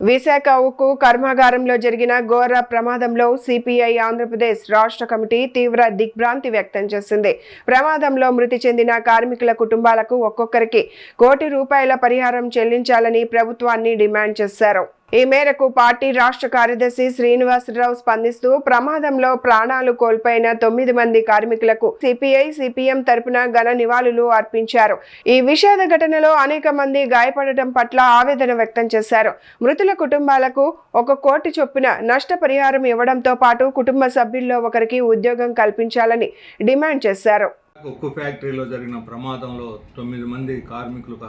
విశాఖ ఉక్కు కర్మాగారంలో జరిగిన ఘోర ప్రమాదంలో సిపిఐ ఆంధ్రప్రదేశ్ రాష్ట్ర కమిటీ తీవ్ర దిగ్భ్రాంతి వ్యక్తం చేసింది. ప్రమాదంలో మృతి చెందిన కార్మికుల కుటుంబాలకు ఒక్కొక్కరికి ₹1,00,00,000 పరిహారం చెల్లించాలని ప్రభుత్వాన్ని డిమాండ్ చేశారు. ఈ మేరకు పార్టీ రాష్ట్ర కార్యదర్శి శ్రీనివాసరావు స్పందిస్తూ ప్రమాదంలో ప్రాణాలు కోల్పోయిన 9 మంది కార్మికులకు సిపిఐ సిపిఎం తరపున ఘన నివాళులు అర్పించారు. ఈ విషాద ఘటనలో అనేక మంది గాయపడటం పట్ల ఆవేదన వ్యక్తం చేశారు. మృతుల కుటుంబాలకు ₹1 కోటి చొప్పున నష్టపరిహారం ఇవ్వడంతో పాటు కుటుంబ సభ్యుల్లో ఒకరికి ఉద్యోగం కల్పించాలని డిమాండ్ చేశారు. ఉక్కు ఫ్యాక్టరీలో జరిగిన ప్రమాదంలో 9 మంది కార్మికులు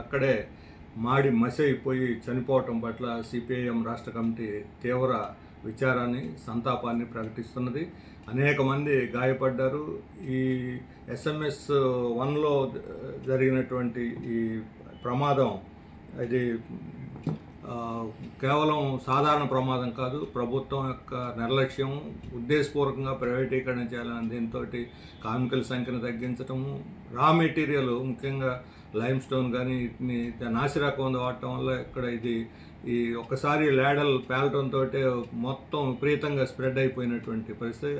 అక్కడే మాడి మసైపోయి చనిపోవటం పట్ల సిపిఐఎం రాష్ట్ర కమిటీ తీవ్ర విచారాన్ని సంతాపాన్ని ప్రకటిస్తున్నది. అనేక మంది గాయపడ్డారు. ఈ SMS 1లో జరిగినటువంటి ఈ ప్రమాదం ఇది కేవలం సాధారణ ప్రమాదం కాదు. ప్రభుత్వం యొక్క నిర్లక్ష్యం, ఉద్దేశపూర్వకంగా ప్రైవేటీకరణ చేయాలని దీంతో కార్మికుల సంఖ్యను తగ్గించటము, రా మెటీరియల్ ముఖ్యంగా లైమ్ స్టోన్ కానీ వీటిని నాసిరకం వాడటం వల్ల ఇక్కడ ఈ ఒక్కసారి లేడల్ పేలటంతో మొత్తం విపరీతంగా స్ప్రెడ్ అయిపోయినటువంటి పరిస్థితి.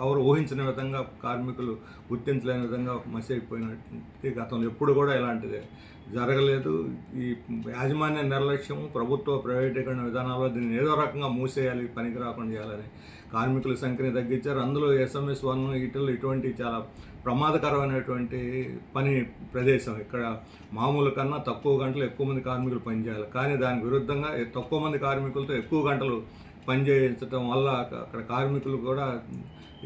ఎవరు ఊహించిన విధంగా కార్మికులు గుర్తించలేని విధంగా మసి అయిపోయినట్టు గతంలో ఎప్పుడు కూడా ఇలాంటిది జరగలేదు. ఈ యాజమాన్య నిర్లక్ష్యం, ప్రభుత్వ ప్రైవేటీకరణ విధానాల్లో దీన్ని ఏదో రకంగా మూసేయాలి, పనికి రాకుండా చేయాలని కార్మికుల సంఖ్యని తగ్గించారు. అందులో SMS 1 ఇటువంటి చాలా ప్రమాదకరమైనటువంటి పని ప్రదేశం. ఇక్కడ మామూలు కన్నా తక్కువ గంటలు ఎక్కువ మంది కార్మికులు పనిచేయాలి. కానీ దానికి విరుద్ధంగా తక్కువ మంది కార్మికులతో ఎక్కువ గంటలు పనిచేయించడం వల్ల అక్కడ కార్మికులు కూడా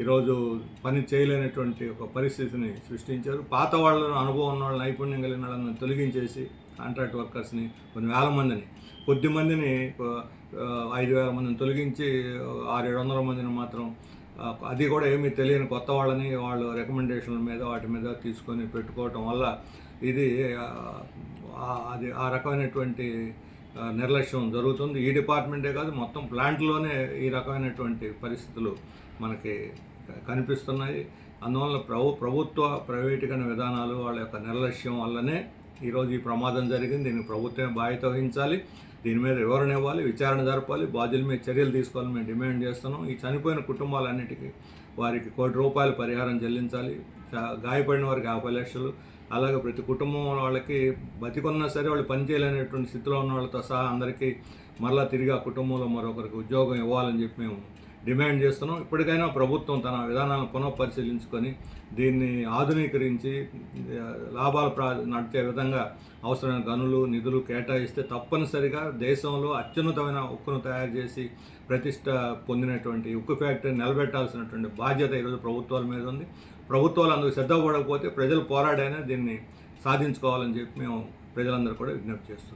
ఈరోజు పని చేయలేనటువంటి ఒక పరిస్థితిని సృష్టించారు. పాత వాళ్ళను, అనుభవం ఉన్న వాళ్ళు, నైపుణ్యం కలిగిన వాళ్ళని తొలగించేసి కాంట్రాక్ట్ వర్కర్స్ని కొన్ని వేల మందిని, కొద్ది మందిని 5,000 మందిని తొలగించి 600-700 మందిని మాత్రం, అది కూడా ఏమీ తెలియని కొత్త వాళ్ళని వాళ్ళు రికమెండేషన్ల మీద వాటి మీద తీసుకొని పెట్టుకోవటం వల్ల ఇది ఆ రకమైనటువంటి నిర్లక్ష్యం జరుగుతుంది. ఈ డిపార్ట్మెంటే కాదు, మొత్తం ప్లాంట్లోనే ఈ రకమైనటువంటి పరిస్థితులు మనకి కనిపిస్తున్నాయి. అందువల్ల ప్రభుత్వ ప్రైవేటీకరణ విధానాలు, వాళ్ళ యొక్క నిర్లక్ష్యం వల్లనే ఈరోజు ఈ ప్రమాదం జరిగింది. దీనికి ప్రభుత్వమే బాధ్యత వహించాలి. దీని మీద వివరణ ఇవ్వాలి, విచారణ జరపాలి, బాధ్యుల మీద చర్యలు తీసుకోవాలని మేము డిమాండ్ చేస్తున్నాం. ఈ చనిపోయిన కుటుంబాలన్నిటికీ వారికి ₹1,00,00,000 పరిహారం చెల్లించాలి. గాయపడిన వారికి 50 లక్షలు, అలాగే ప్రతి కుటుంబం వాళ్ళకి బతికున్నా సరే వాళ్ళు పనిచేయలేనటువంటి స్థితిలో ఉన్న వాళ్ళతో సహా అందరికీ మరలా తిరిగి ఆ కుటుంబంలో మరొకరికి ఉద్యోగం ఇవ్వాలని చెప్పి మేము డిమాండ్ చేస్తున్నాం. ఇప్పటికైనా ప్రభుత్వం తన విధానాలను పునఃపరిశీలించుకొని దీన్ని ఆధునీకరించి లాభాలు నడిచే విధంగా అవసరమైన గనులు, నిధులు కేటాయిస్తే తప్పనిసరిగా దేశంలో అత్యున్నతమైన ఉక్కును తయారు చేసి ప్రతిష్ట పొందినటువంటి ఉక్కు ఫ్యాక్టరీని నిలబెట్టాల్సినటువంటి బాధ్యత ఈరోజు ప్రభుత్వాల మీద ఉంది. ప్రభుత్వాలు అందుకు సిద్ధపడకపోతే ప్రజలు పోరాడైనా దీన్ని సాధించుకోవాలని చెప్పి మేము ప్రజలందరూ కూడా విజ్ఞప్తి చేస్తున్నాం.